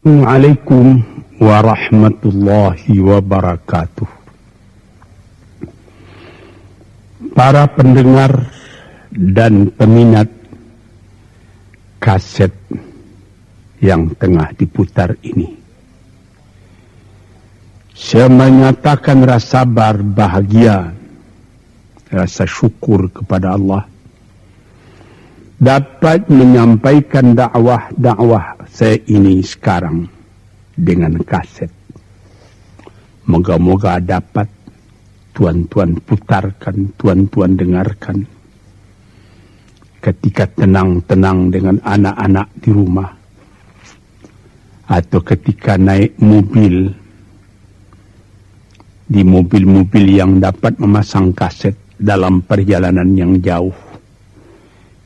Assalamualaikum warahmatullahi wabarakatuh. Para pendengar dan peminat kaset yang tengah diputar ini, saya menyatakan rasa bahagia, rasa syukur kepada Allah dapat menyampaikan dakwah saya ini sekarang dengan kaset. Moga-moga dapat tuan-tuan putarkan, tuan-tuan dengarkan ketika tenang-tenang dengan anak-anak di rumah, atau ketika naik mobil, di mobil-mobil yang dapat memasang kaset dalam perjalanan yang jauh,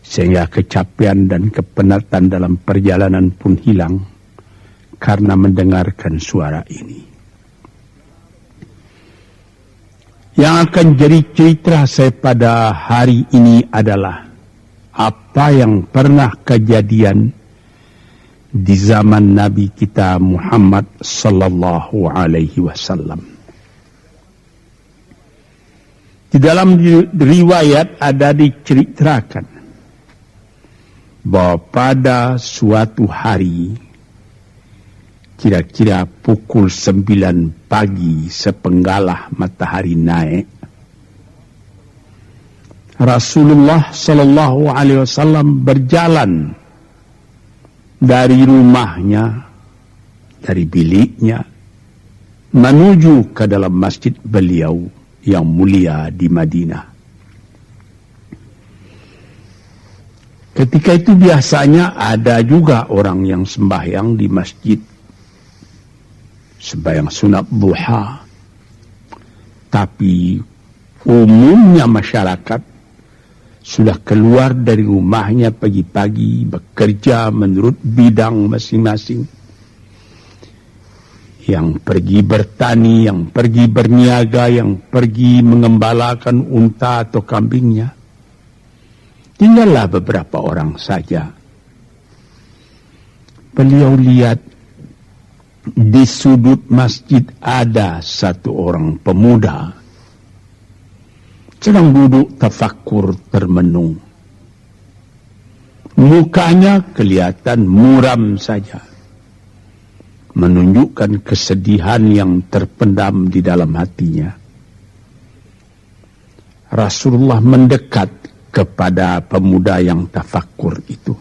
sehingga kecapean dan kepenatan dalam perjalanan pun hilang karena mendengarkan suara ini. Yang akan jadi cerita saya pada hari ini adalah apa yang pernah kejadian di zaman Nabi kita Muhammad sallallahu alaihi wasallam. Di dalam riwayat ada diceritakan bahwa pada suatu hari, kira-kira pukul 9 pagi sepenggalah matahari naik, Rasulullah sallallahu alaihi wasallam berjalan dari rumahnya, dari biliknya, menuju ke dalam masjid beliau yang mulia di Madinah. Ketika itu biasanya ada juga orang yang sembahyang di masjid, sembahyang sunat duha. Tapi umumnya masyarakat sudah keluar dari rumahnya pagi-pagi, bekerja menurut bidang masing-masing. Yang pergi bertani, yang pergi berniaga, yang pergi mengembalakan unta atau kambingnya. Tinggallah beberapa orang saja. Beliau lihat di sudut masjid ada satu orang pemuda sedang duduk tafakkur termenung. Mukanya kelihatan muram saja, menunjukkan kesedihan yang terpendam di dalam hatinya. Rasulullah mendekat kepada pemuda yang tafakkur itu.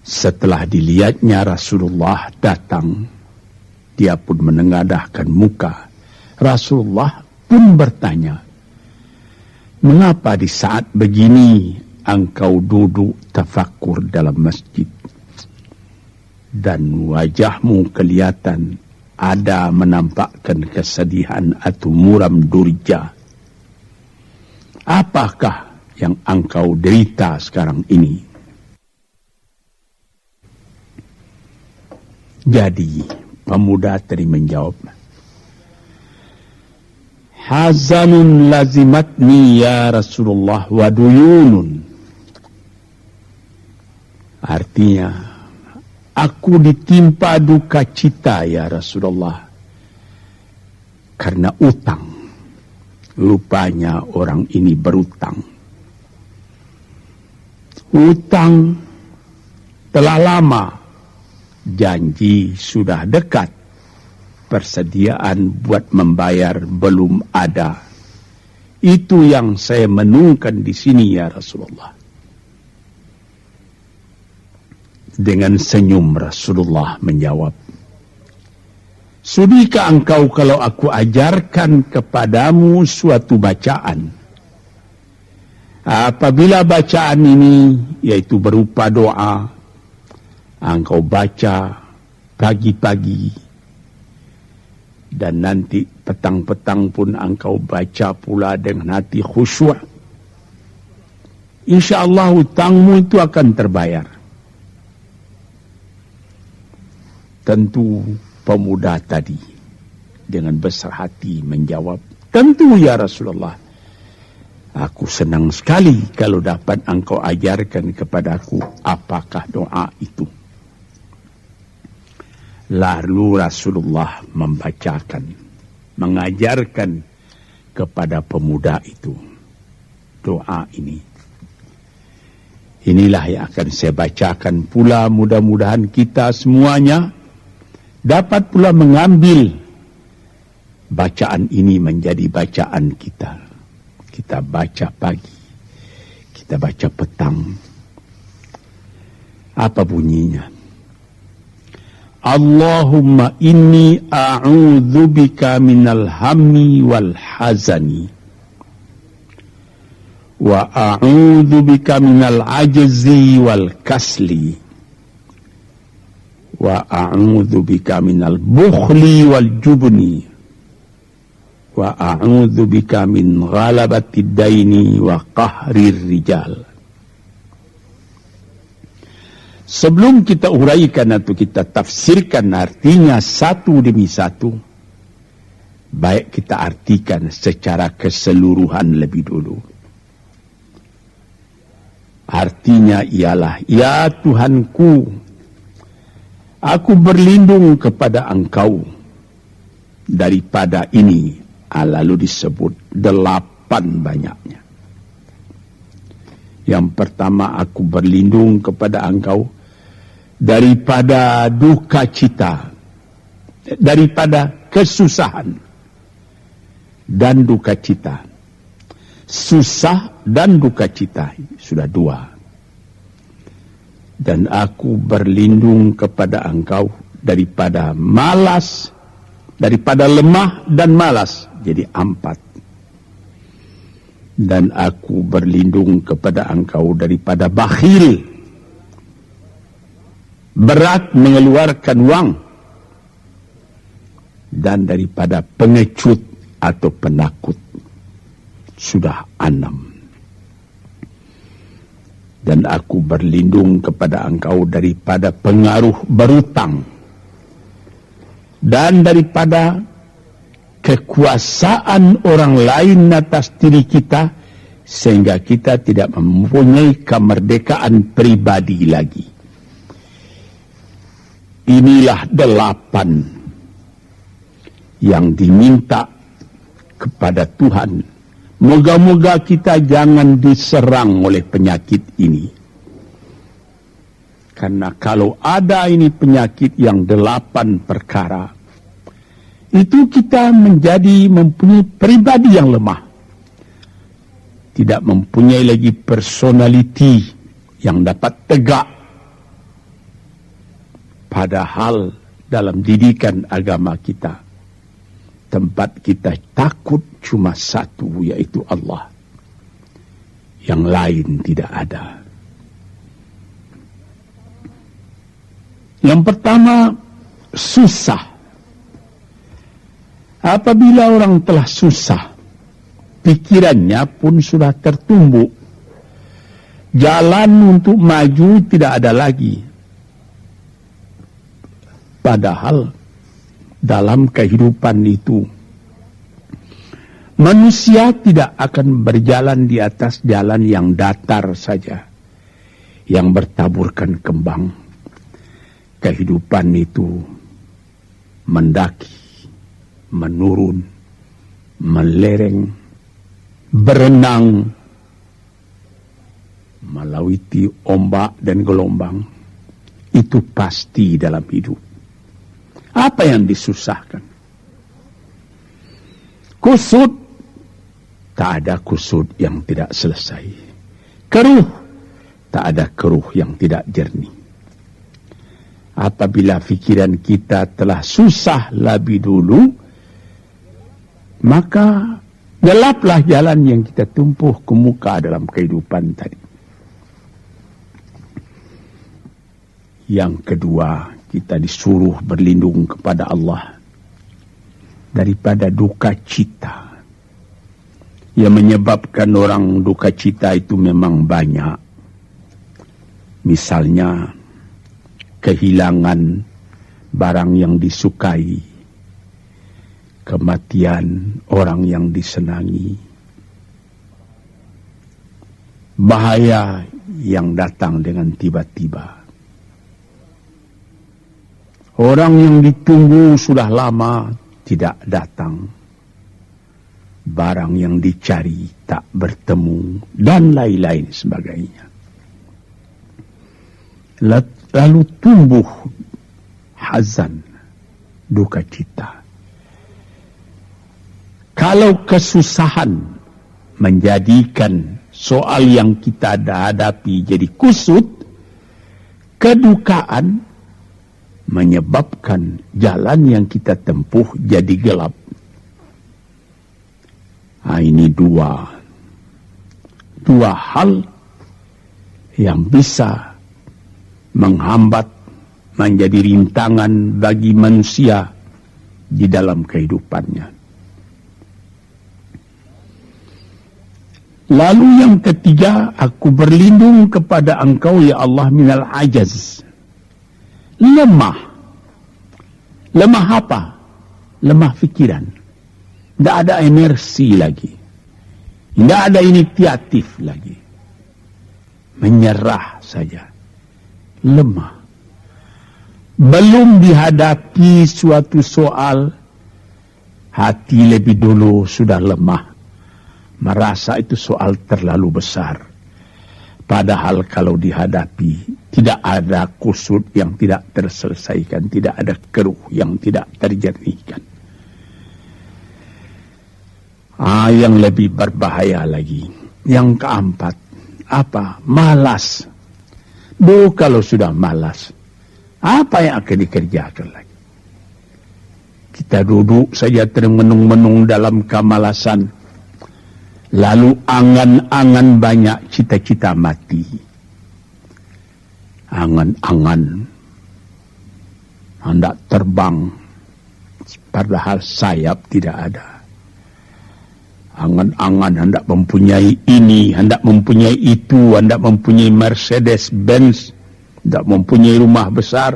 Setelah dilihatnya Rasulullah datang, dia pun menengadahkan muka. Rasulullah pun bertanya, "Mengapa di saat begini engkau duduk tafakkur dalam masjid? Dan wajahmu kelihatan ada menampakkan kesedihan atau muram durja. Apakah yang engkau derita sekarang ini?" Jadi pemuda tadi menjawab, "Hazanun lazimatni ya Rasulullah wa duyunun." Artinya, aku ditimpa duka cita ya Rasulullah karena utang. Rupanya orang ini berutang. Utang telah lama, janji sudah dekat, persediaan buat membayar belum ada. Itu yang saya menungkan di sini ya Rasulullah. Dengan senyum Rasulullah menjawab, "Sudikah engkau kalau aku ajarkan kepadamu suatu bacaan? Apabila bacaan ini, yaitu berupa doa, engkau baca pagi-pagi, dan nanti petang-petang pun engkau baca pula dengan hati khusyuk, insya Allah hutangmu itu akan terbayar." Tentu pemuda tadi dengan besar hati menjawab, "Tentu ya Rasulullah. Aku senang sekali kalau dapat engkau ajarkan kepadaku apakah doa itu." Lalu Rasulullah membacakan, mengajarkan kepada pemuda itu doa ini. Inilah yang akan saya bacakan pula, mudah-mudahan kita semuanya dapat pula mengambil bacaan ini menjadi bacaan kita. Kita baca pagi, kita baca petang. Apa bunyinya? Allahumma inni a'udzubika minal hammi wal hazani wa a'udzubika minal ajzi wal kasli wa a'udzubika minal bukhli wal jubni wa a'udzubika min ghalabatid daini wa qahrir rijal. Sebelum kita uraikan atau kita tafsirkan artinya satu demi satu, baik kita artikan secara keseluruhan lebih dulu. Artinya ialah, ya Tuhanku, aku berlindung kepada Engkau daripada ini. Lalu disebut 8 banyaknya. Yang pertama, aku berlindung kepada Engkau daripada duka cita, daripada kesusahan dan duka cita. Susah dan duka cita, sudah 2. Dan aku berlindung kepada Engkau daripada malas, daripada lemah dan malas, jadi 4. Dan aku berlindung kepada Engkau daripada bakhil, berat mengeluarkan wang, dan daripada pengecut atau penakut, sudah 6. Dan aku berlindung kepada Engkau daripada pengaruh berutang dan daripada kekuasaan orang lain atas diri kita sehingga kita tidak mempunyai kemerdekaan pribadi lagi. Inilah 8 yang diminta kepada Tuhan. Moga-moga kita jangan diserang oleh penyakit ini. Karena kalau ada ini penyakit yang 8 perkara, itu kita mempunyai pribadi yang lemah. Tidak mempunyai lagi personality yang dapat tegak. Padahal dalam didikan agama kita, tempat kita takut cuma satu, yaitu Allah. Yang lain tidak ada. Yang pertama, susah. Apabila orang telah susah, pikirannya pun sudah tertumbuk. Jalan untuk maju tidak ada lagi. Padahal dalam kehidupan itu, manusia tidak akan berjalan di atas jalan yang datar saja, yang bertaburkan kembang. Kehidupan itu mendaki, menurun, melereng, berenang, melawiti ombak dan gelombang. Itu pasti dalam hidup. Apa yang disusahkan? Kusut, tak ada kusut yang tidak selesai. Keruh, tak ada keruh yang tidak jernih. Apabila fikiran kita telah susah lebih dulu, maka gelaplah jalan yang kita tumpuh ke muka dalam kehidupan tadi. Yang kedua, kita disuruh berlindung kepada Allah daripada duka cita. Yang menyebabkan orang duka cita itu memang banyak. Misalnya, kehilangan barang yang disukai, kematian orang yang disenangi, bahaya yang datang dengan tiba-tiba. Orang yang ditunggu sudah lama tidak datang. Barang yang dicari tak bertemu, dan lain-lain sebagainya. Lalu tumbuh hazan, duka cita. Kalau kesusahan menjadikan soal yang kita hadapi jadi kusut, kedukaan menyebabkan jalan yang kita tempuh jadi gelap. Nah, ini dua hal yang bisa menghambat, menjadi rintangan bagi manusia di dalam kehidupannya. Lalu yang ketiga, aku berlindung kepada Engkau ya Allah minal ajaz. Lemah. Lemah apa? Lemah fikiran. Tidak ada energi lagi. Tidak ada inisiatif lagi. Menyerah saja. Lemah. Belum dihadapi suatu soal, hati lebih dulu sudah lemah. Merasa itu soal terlalu besar. Padahal kalau dihadapi, tidak ada kusut yang tidak terselesaikan, tidak ada keruh yang tidak terjernihkan. Yang lebih berbahaya lagi, yang keempat, apa? Malas. Kalau sudah malas, apa yang akan dikerjakan lagi? Kita duduk saja termenung-menung dalam kemalasan. Lalu angan-angan banyak, cita-cita mati. Angan-angan hendak terbang, padahal sayap tidak ada. Angan-angan hendak mempunyai ini, hendak mempunyai itu, hendak mempunyai Mercedes-Benz, hendak mempunyai rumah besar.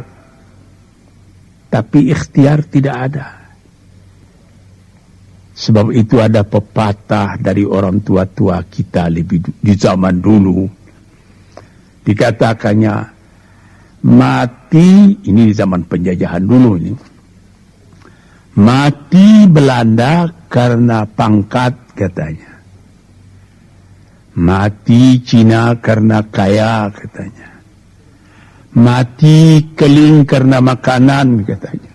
Tapi ikhtiar tidak ada. Sebab itu ada pepatah dari orang tua-tua kita di zaman dulu. Dikatakannya, mati, ini di zaman penjajahan dulu ini. Mati Belanda karena pangkat, katanya. Mati Cina karena kaya, katanya. Mati Keling karena makanan, katanya.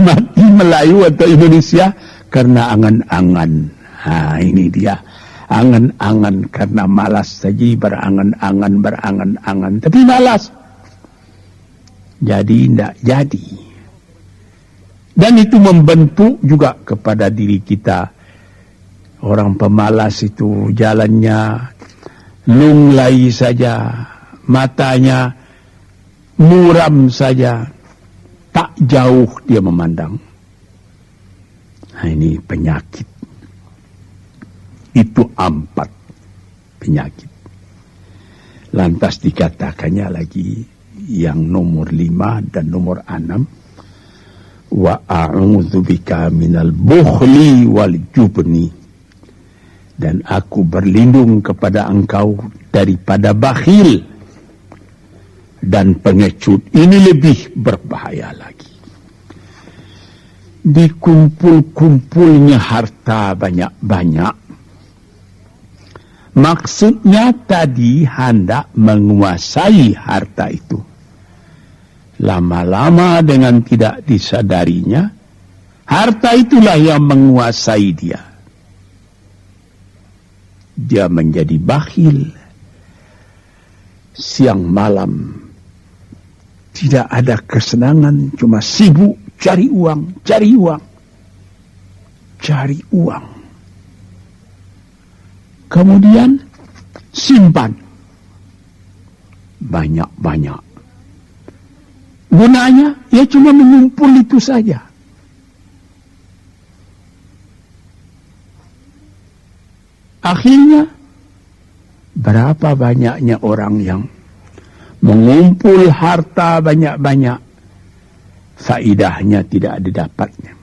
Mati Melayu atau Indonesia karena angan-angan. Ini dia. Angan-angan karena malas saja, berangan-angan. Tapi malas. Jadi tidak jadi. Dan itu membentuk juga kepada diri kita. Orang pemalas itu jalannya lunglai saja. Matanya muram saja. Tak jauh dia memandang. Nah, ini penyakit. Itu 4 penyakit. Lantas dikatakannya lagi yang nomor 5 dan nomor 6. Wa a'udzubika minal bukhli wal jubni. Dan aku berlindung kepada Engkau daripada bakhil dan pengecut. Ini lebih berbahaya lagi. Dikumpul-kumpulnya harta banyak-banyak. Maksudnya tadi hendak menguasai harta itu. Lama-lama dengan tidak disadarinya, harta itulah yang menguasai dia. Dia menjadi bakhil. Siang malam tidak ada kesenangan, cuma sibuk cari uang. Kemudian simpan banyak-banyak. Gunanya ya cuma mengumpul itu saja. Akhirnya berapa banyaknya orang yang mengumpul harta banyak-banyak, faidahnya tidak didapatnya.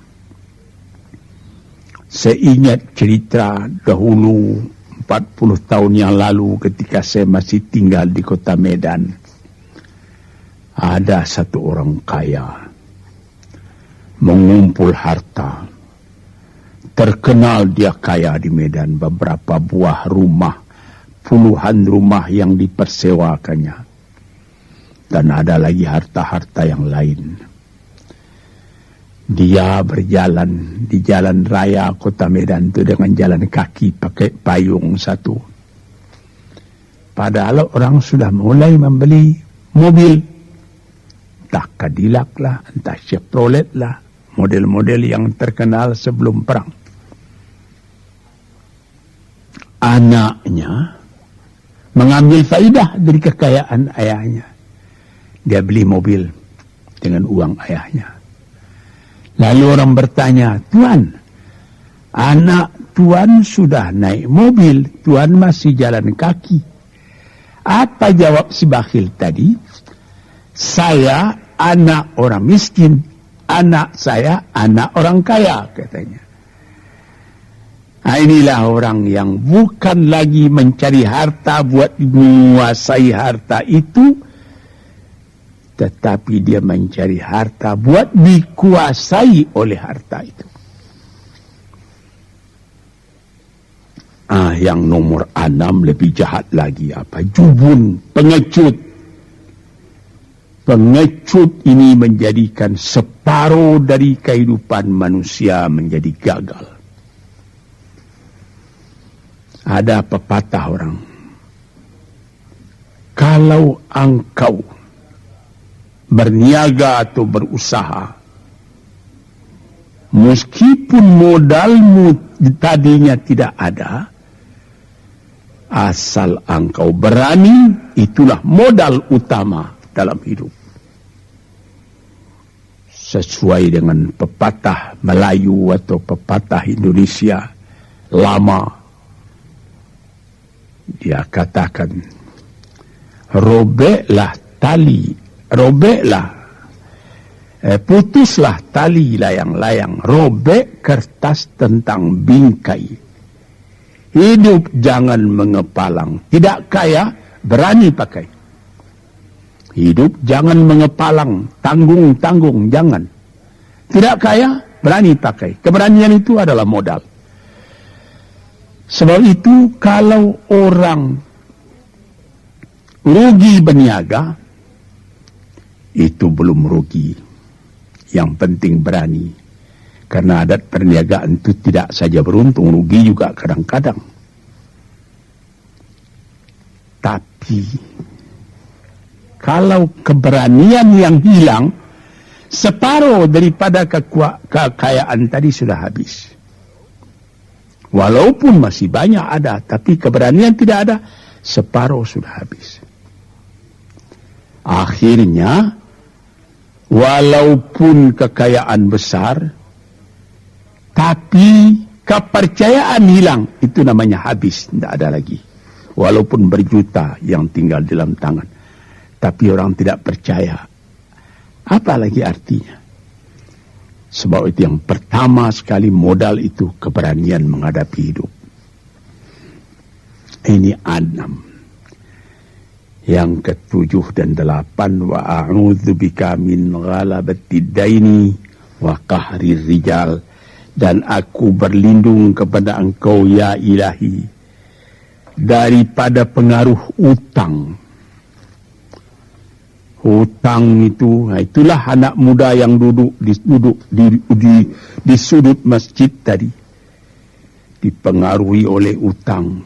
Seingat cerita dahulu 40 tahun yang lalu ketika saya masih tinggal di kota Medan. Ada satu orang kaya. mengumpul harta. Terkenal dia kaya di Medan, beberapa buah rumah, puluhan rumah yang dipersewakannya. Dan ada lagi harta-harta yang lain. Dia berjalan di jalan raya kota Medan itu dengan jalan kaki pakai payung satu. Padahal orang sudah mulai membeli mobil. Entah Cadillac lah, entah Chevrolet lah. Model-model yang terkenal sebelum perang. Anaknya mengambil faidah dari kekayaan ayahnya. Dia beli mobil dengan uang ayahnya. Lalu orang bertanya, Tuan, anak Tuan sudah naik mobil, Tuan masih jalan kaki. Apa jawab si bakhil tadi? Saya anak orang miskin, anak saya anak orang kaya, katanya. Nah, inilah orang yang bukan lagi mencari harta buat menguasai harta itu, tetapi dia mencari harta buat dikuasai oleh harta itu. Yang nomor 6 lebih jahat lagi, apa? Jubun, pengecut. Pengecut ini menjadikan separuh dari kehidupan manusia menjadi gagal. Ada pepatah orang, kalau engkau berniaga atau berusaha, meskipun modalmu tadinya tidak ada, asal engkau berani, itulah modal utama dalam hidup. Sesuai dengan pepatah Melayu atau pepatah Indonesia lama, dia katakan, putuslah tali layang-layang, robek kertas tentang bingkai. Hidup jangan mengepalang, tidak kaya berani pakai. Hidup jangan mengepalang, tanggung-tanggung jangan. Tidak kaya berani pakai. Keberanian itu adalah modal. Sebab itu kalau orang rugi berniaga, itu belum rugi. Yang penting berani. Karena adat perniagaan itu tidak saja beruntung, rugi juga kadang-kadang. Tapi kalau keberanian yang hilang, separuh daripada kekayaan tadi sudah habis. Walaupun masih banyak ada, tapi keberanian tidak ada, separuh sudah habis. Akhirnya, walaupun kekayaan besar, tapi kepercayaan hilang, itu namanya habis, tidak ada lagi. Walaupun berjuta yang tinggal dalam tangan, tapi orang tidak percaya. Apa lagi artinya? Sebab itu yang pertama sekali modal itu keberanian menghadapi hidup. Ini 6. Yang ke-7 dan 8, wa a'udzubika min ghalabatid daini wa qahrir rijal, dan aku berlindung kepada Engkau ya Ilahi daripada pengaruh utang. Hutang itu, itulah anak muda yang duduk di sudut masjid tadi, dipengaruhi oleh utang.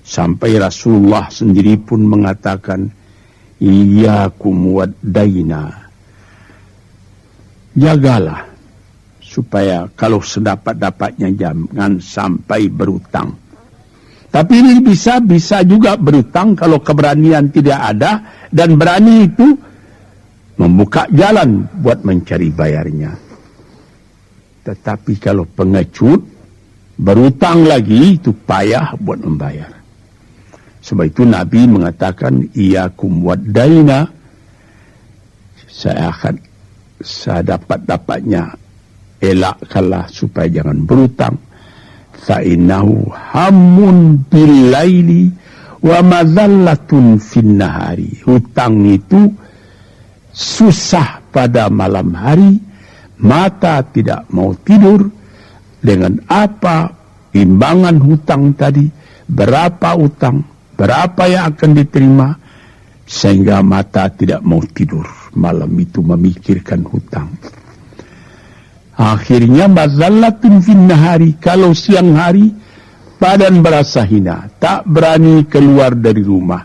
Sampai Rasulullah sendiri pun mengatakan, iyyakum wad-daina. Jagalah supaya kalau sedapat-dapatnya jangan sampai berutang. Tapi ini bisa juga berutang kalau keberanian tidak ada, dan berani itu membuka jalan buat mencari bayarnya. Tetapi kalau pengecut berutang lagi, itu payah buat membayar. Sebab itu Nabi mengatakan, iyyakum wad-daina, saya akan dapat-dapatnya elakkanlah supaya jangan berutang. Fa'innahu hammun bil-laili wa mazallatun fin-nahari. Hutang itu susah pada malam hari, Mata tidak mau tidur dengan apa imbangan hutang tadi, berapa utang, berapa yang akan diterima, sehingga mata tidak mau tidur malam itu memikirkan hutang. Akhirnya mazallatun fin nahari, kalau siang hari badan berasa hina, tak berani keluar dari rumah.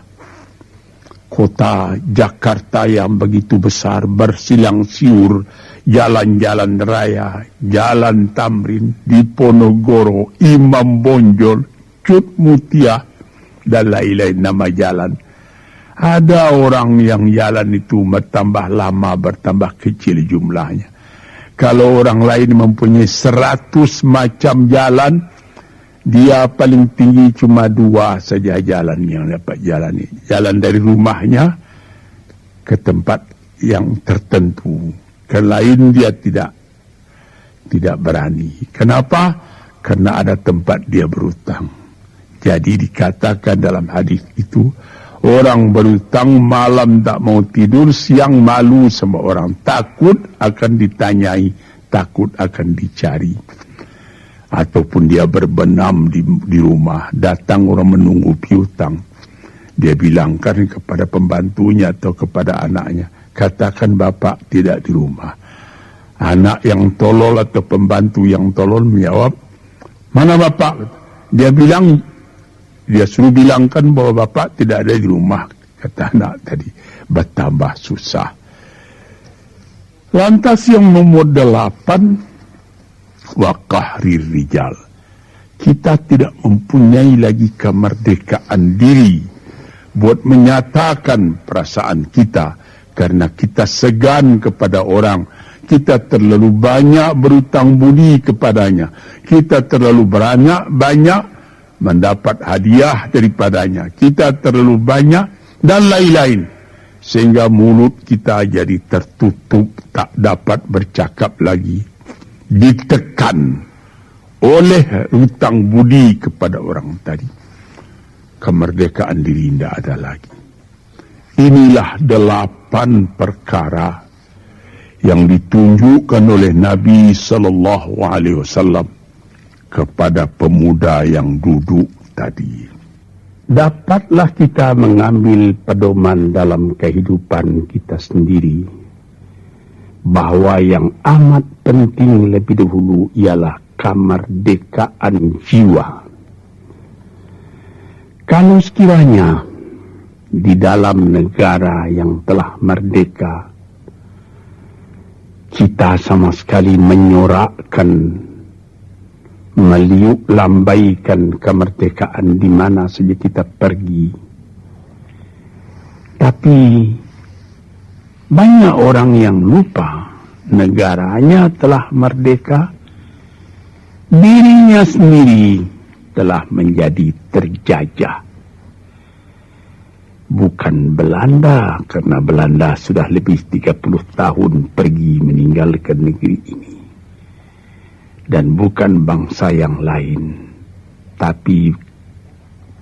Kota Jakarta yang begitu besar, bersilang siur, jalan-jalan raya, jalan Tamrin, Diponegoro, Imam Bonjol, Cut Mutia, dan lain-lain nama jalan. Ada orang yang jalan itu bertambah lama, bertambah kecil jumlahnya. Kalau orang lain mempunyai 100 macam jalan, dia paling tinggi cuma 2 saja jalan yang dapat jalani. Jalan dari rumahnya ke tempat yang tertentu. Ke lain dia tidak berani. Kenapa? Karena ada tempat dia berutang. Jadi dikatakan dalam hadis itu, orang berutang malam tak mau tidur, siang malu sama orang. Takut akan ditanyai, takut akan dicari. Ataupun dia berbenam di rumah, datang orang menunggu piutang. Dia bilangkan kepada pembantunya atau kepada anaknya, katakan bapak tidak di rumah. Anak yang tolol atau pembantu yang tolol menjawab, mana bapak? Dia suruh bilangkan bahwa bapak tidak ada di rumah. Kata anak tadi, bertambah susah. Lantas yang nomor 8, wa qahrir rijal. Kita tidak mempunyai lagi kemerdekaan diri buat menyatakan perasaan kita, karena kita segan kepada orang. Kita terlalu banyak berutang budi kepadanya. Kita terlalu banyak mendapat hadiah daripadanya. Kita terlalu banyak dan lain-lain. Sehingga mulut kita jadi tertutup, tak dapat bercakap lagi. Ditekan oleh hutang budi kepada orang tadi. Kemerdekaan diri tidak ada lagi. Inilah 8 perkara yang ditunjukkan oleh Nabi SAW kepada pemuda yang duduk tadi. Dapatlah kita mengambil pedoman dalam kehidupan kita sendiri, bahwa yang amat penting lebih dahulu ialah kemerdekaan jiwa. Kalau sekiranya di dalam negara yang telah merdeka, kita sama sekali menyorakkan, meliuk lambaikan kemerdekaan di mana saja kita pergi. Tapi banyak orang yang lupa negaranya telah merdeka, dirinya sendiri telah menjadi terjajah. Bukan Belanda, karena Belanda sudah lebih 30 tahun pergi meninggalkan negeri ini. Dan bukan bangsa yang lain, tapi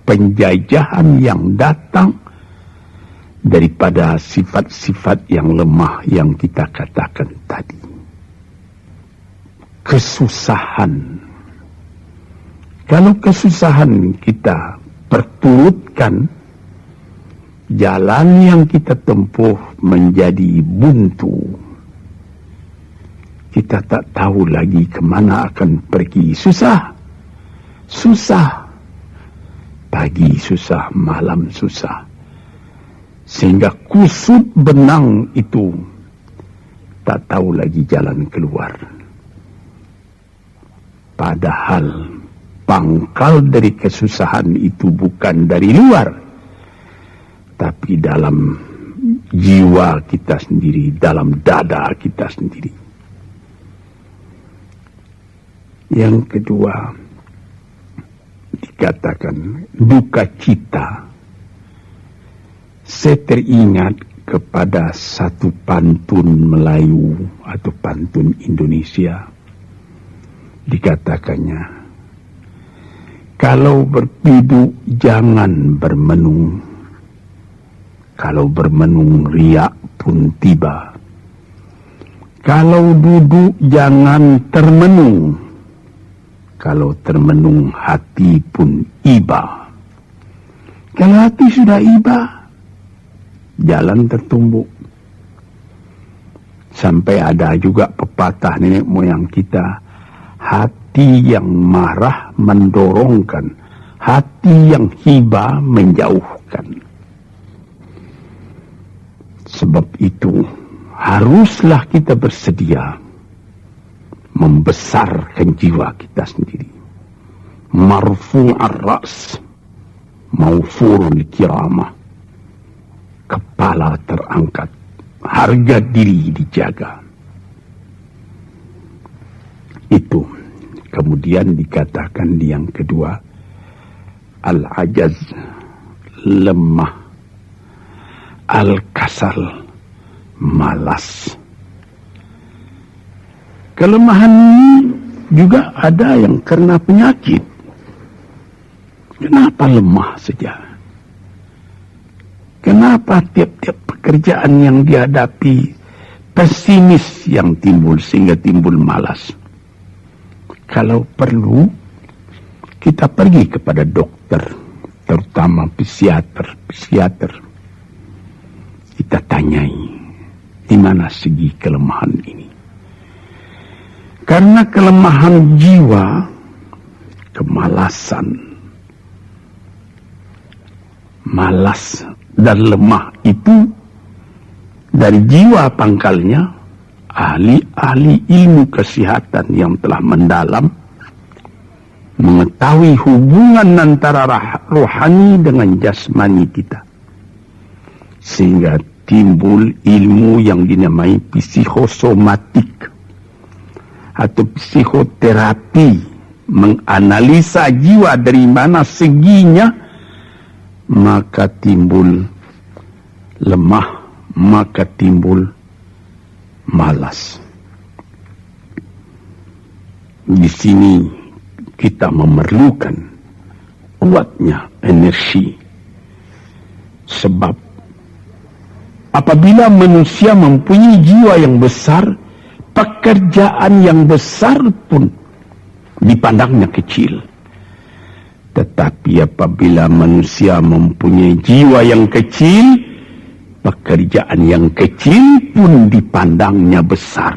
penjajahan yang datang daripada sifat-sifat yang lemah yang kita katakan tadi. Kesusahan. Kalau kesusahan kita perturutkan, jalan yang kita tempuh menjadi buntu. Kita tak tahu lagi kemana akan pergi. Susah. Pagi susah, malam susah. Sehingga kusut benang itu tak tahu lagi jalan keluar. Padahal pangkal dari kesusahan itu bukan dari luar, tapi dalam jiwa kita sendiri, dalam dada kita sendiri. Yang kedua, dikatakan duka cita. Saya teringat kepada satu pantun Melayu atau pantun Indonesia. Dikatakannya, kalau berpiduk jangan bermenung, kalau bermenung riak pun tiba. Kalau duduk jangan termenung. Kalau termenung hati pun iba. Kalau hati sudah iba, jalan tertumbuk. Sampai ada juga pepatah nenek moyang kita, hati yang marah mendorongkan, hati yang hibah menjauhkan. Sebab itu haruslah kita bersedia membesarkan jiwa kita sendiri. Marfu'ar ra's, maufurun kiramah. Kepala terangkat, harga diri dijaga. Itu kemudian dikatakan di yang kedua, al-ajaz, lemah, al-kasal, malas. Kelemahan ini juga ada yang karena penyakit. Kenapa lemah saja? Kenapa tiap-tiap pekerjaan yang dihadapi pesimis yang timbul sehingga timbul malas? Kalau perlu, kita pergi kepada dokter, terutama psikiater. Kita tanyai, di mana segi kelemahan ini? Karena kelemahan jiwa, kemalasan, malas dan lemah itu dari jiwa pangkalnya, ahli-ahli ilmu kesehatan yang telah mendalam mengetahui hubungan antara rohani dengan jasmani kita, sehingga timbul ilmu yang dinamai psikosomatik atau psikoterapi, menganalisa jiwa dari mana seginya, maka timbul lemah, maka timbul malas. Di sini kita memerlukan kuatnya energi, sebab apabila manusia mempunyai jiwa yang besar, pekerjaan yang besar pun dipandangnya kecil. Tetapi apabila manusia mempunyai jiwa yang kecil, pekerjaan yang kecil pun dipandangnya besar.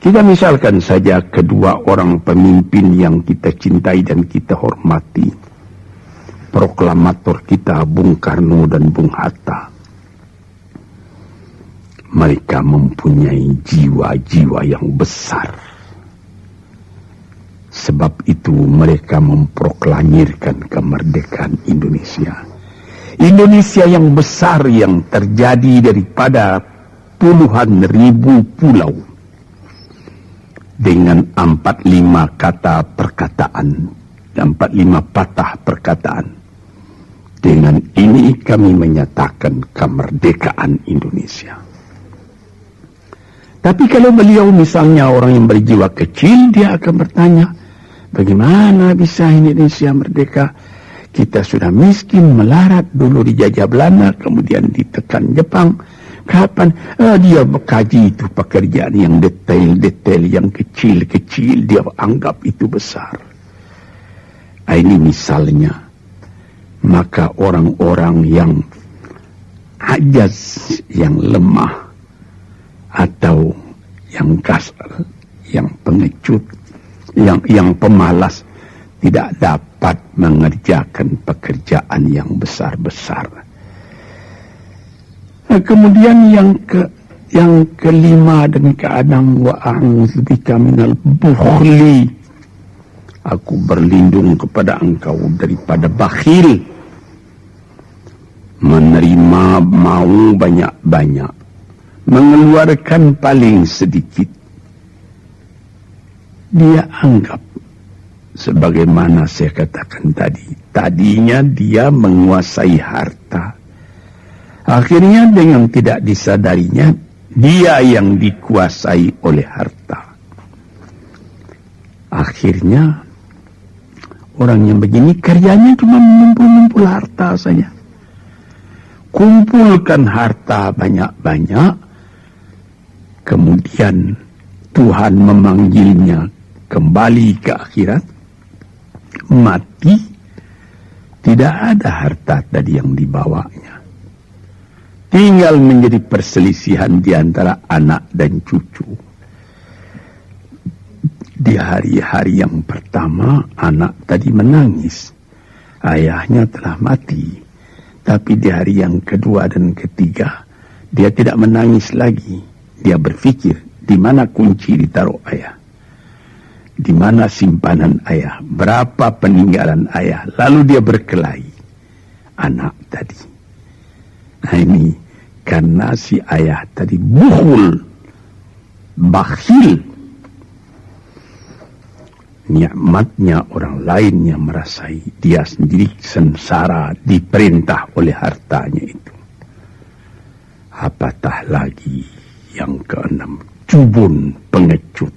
Kita misalkan saja kedua orang pemimpin yang kita cintai dan kita hormati. Proklamator kita Bung Karno dan Bung Hatta. Mereka mempunyai jiwa-jiwa yang besar. Sebab itu mereka memproklamirkan kemerdekaan Indonesia. Indonesia yang besar yang terjadi daripada puluhan ribu pulau. Dengan 45 kata perkataan, 45 patah perkataan. Dengan ini kami menyatakan kemerdekaan Indonesia. Tapi kalau beliau misalnya orang yang berjiwa kecil, dia akan bertanya, bagaimana bisa Indonesia merdeka? Kita sudah miskin, melarat, dulu dijajah Belanda, kemudian ditekan Jepang. Kapan? Dia mengkaji itu pekerjaan yang detail-detail, yang kecil-kecil, dia anggap itu besar. Ini misalnya. Maka orang-orang yang ajaz, yang lemah, atau yang kasar, yang pengecut, yang pemalas, tidak dapat mengerjakan pekerjaan yang besar-besar. Kemudian yang kelima, dan keadaan wa'a'udzubika minal bukhli, aku berlindung kepada engkau daripada bakhil, menerima mau banyak-banyak, mengeluarkan paling sedikit. Dia anggap, sebagaimana saya katakan tadi, tadinya dia menguasai harta. Akhirnya dengan tidak disadarinya, dia yang dikuasai oleh harta. Akhirnya, orang yang begini kerjanya cuma mengumpul-ngumpul harta saja. Kumpulkan harta banyak-banyak, kemudian Tuhan memanggilnya kembali ke akhirat, mati, tidak ada harta tadi yang dibawanya. Tinggal menjadi perselisihan di antara anak dan cucu. Di hari-hari yang pertama, anak tadi menangis. Ayahnya telah mati. Tapi di hari yang kedua dan ketiga, dia tidak menangis lagi. Dia berpikir, di mana kunci ditaruh ayah? Di mana simpanan ayah? Berapa peninggalan ayah? Lalu dia berkelahi. Anak tadi. Nah ini, karena si ayah tadi bukhul, bakhil. Nikmatnya orang lain yang merasai, dia sendiri sengsara diperintah oleh hartanya itu. Apatah lagi yang keenam, jubun, pengecut.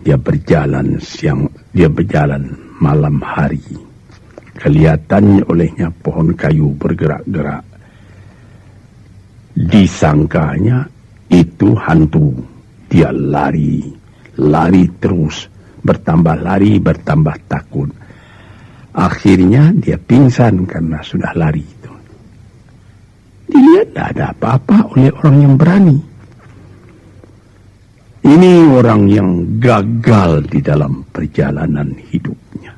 Dia berjalan siang, dia berjalan malam hari. Kelihatannya olehnya pohon kayu bergerak-gerak. Disangkanya itu hantu. Dia lari terus, bertambah lari, bertambah takut. Akhirnya dia pingsan karena sudah lari itu. Dilihat tidak ada apa-apa oleh orang yang berani. Ini orang yang gagal di dalam perjalanan hidupnya.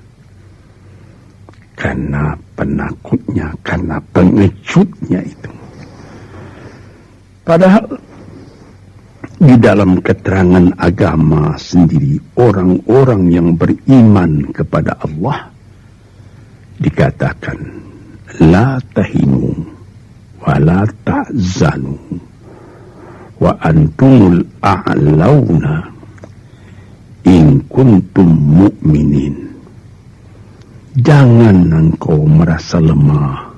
Karena penakutnya, karena pengecutnya itu. Padahal di dalam keterangan agama sendiri, orang-orang yang beriman kepada Allah dikatakan la tahinu wa la ta'zanu wa antumul a'launa in kuntum mu'minin. Jangan engkau merasa lemah,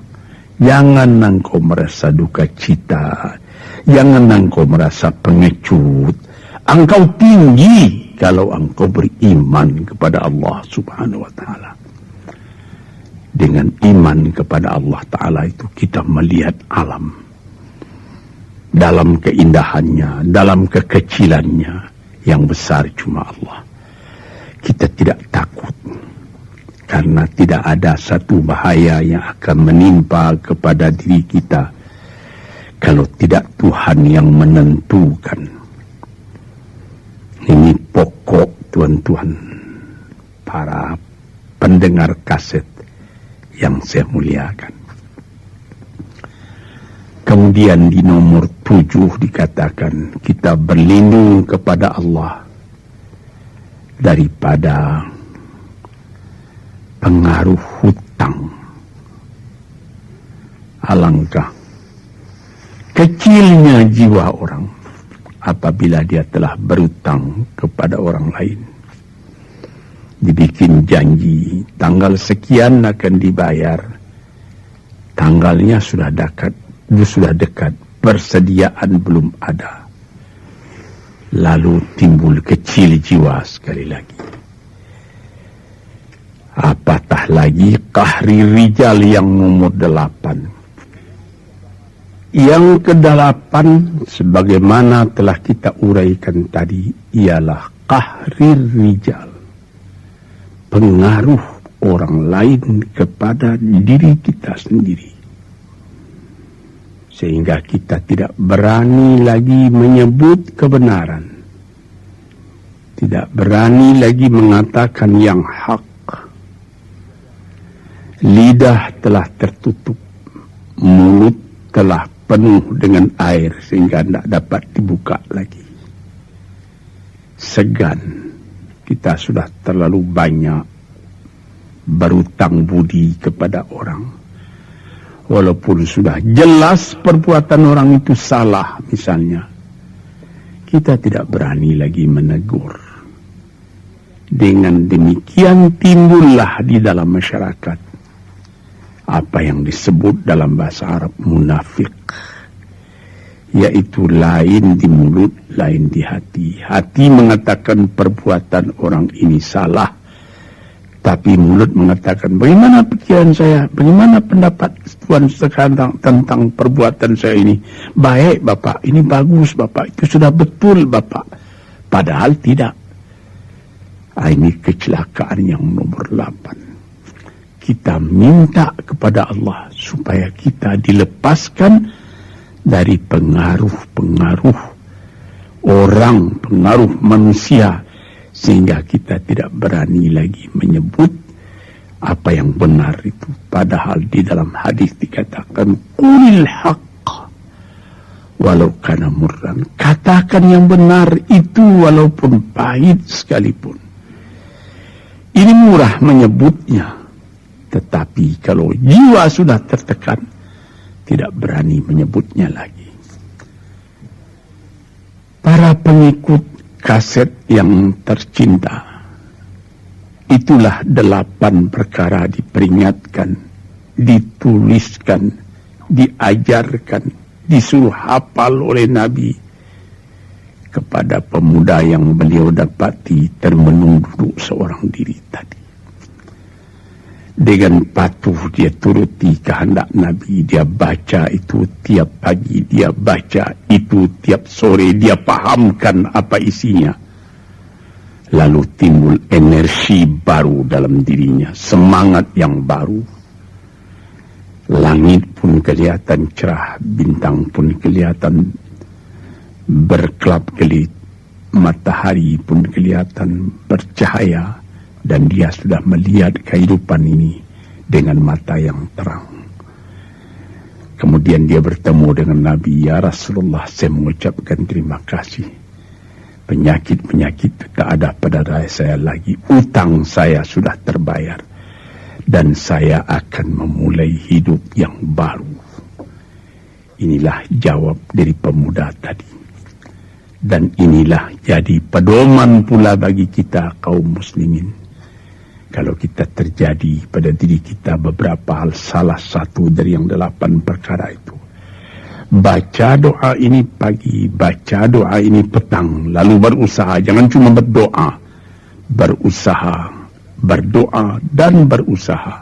jangan engkau merasa duka cita, jangan engkau merasa pengecut. Engkau tinggi kalau engkau beriman kepada Allah Subhanahu wa ta'ala. Dengan iman kepada Allah Ta'ala itu kita melihat alam dalam keindahannya, dalam kekecilannya. Yang besar cuma Allah. Kita tidak takut karena tidak ada satu bahaya yang akan menimpa kepada diri kita kalau tidak Tuhan yang menentukan. Ini pokok tuan-tuan para pendengar kaset yang saya muliakan. Kemudian di nomor 7 dikatakan kita berlindung kepada Allah daripada pengaruh hutang. Alangkah kecilnya jiwa orang apabila dia telah berutang kepada orang lain. Dibikin janji tanggal sekian akan dibayar, tanggalnya sudah dekat, persediaan belum ada, lalu timbul kecil jiwa sekali lagi. Apatah lagi kahri rijal yang nomor 8. Yang ke-8 sebagaimana telah kita uraikan tadi ialah kahri rijal, pengaruh orang lain kepada diri kita sendiri. Sehingga kita tidak berani lagi menyebut kebenaran. Tidak berani lagi mengatakan yang hak. Lidah telah tertutup. Mulut telah penuh dengan air sehingga tidak dapat dibuka lagi. Segan. Kita sudah terlalu banyak berutang budi kepada orang. Walaupun sudah jelas perbuatan orang itu salah misalnya, kita tidak berani lagi menegur. Dengan demikian timbullah di dalam masyarakat apa yang disebut dalam bahasa Arab munafik, yaitu lain di mulut, lain di hati. Hati mengatakan perbuatan orang ini salah, tapi mulut mengatakan bagaimana pikiran saya, bagaimana pendapat pengakuan sekarang tentang perbuatan saya ini. Baik Bapak, ini bagus Bapak, itu sudah betul Bapak. Padahal tidak. Ini kecelakaan yang nomor 8. Kita minta kepada Allah supaya kita dilepaskan dari pengaruh-pengaruh orang, pengaruh manusia, sehingga kita tidak berani lagi menyebut apa yang benar itu. Padahal di dalam hadis dikatakan qulil haqq walau kana murran. Katakan yang benar itu walaupun pahit sekalipun. Ini murah menyebutnya, tetapi kalau jiwa sudah tertekan, tidak berani menyebutnya lagi. Para pengikut kaset yang tercinta, itulah 8 perkara diperingatkan, dituliskan, diajarkan, disuruh hafal oleh Nabi kepada pemuda yang beliau dapati termenung duduk seorang diri tadi. Dengan patuh dia turuti kehendak Nabi, dia baca itu tiap pagi, dia baca itu tiap sore, dia pahamkan apa isinya. Lalu timbul energi baru dalam dirinya, semangat yang baru. Langit pun kelihatan cerah, bintang pun kelihatan berkelap-kelip, matahari pun kelihatan bercahaya, dan dia sudah melihat kehidupan ini dengan mata yang terang. Kemudian dia bertemu dengan Nabi, ya Rasulullah, saya mengucapkan terima kasih. Penyakit-penyakit tak ada pada saya lagi. Utang saya sudah terbayar. Dan saya akan memulai hidup yang baru. Inilah jawab dari pemuda tadi. Dan inilah jadi pedoman pula bagi kita kaum muslimin. Kalau kita terjadi pada diri kita beberapa hal, salah satu dari yang 8 perkara itu, baca doa ini pagi, baca doa ini petang, lalu berusaha, jangan cuma berdoa, berusaha, berdoa dan berusaha.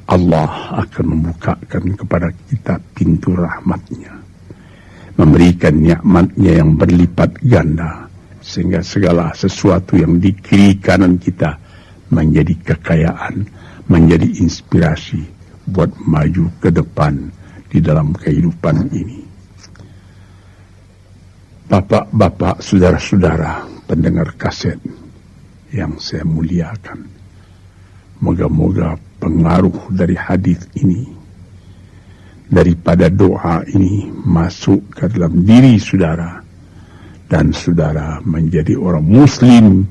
Allah akan membukakan kepada kita pintu rahmatnya, memberikan nikmatnya yang berlipat ganda, sehingga segala sesuatu yang di kiri kanan kita menjadi kekayaan, menjadi inspirasi buat maju ke depan di dalam kehidupan ini. Bapak-bapak, saudara-saudara pendengar kaset yang saya muliakan, moga-moga pengaruh dari hadis ini, daripada doa ini, masuk ke dalam diri saudara, dan saudara menjadi orang muslim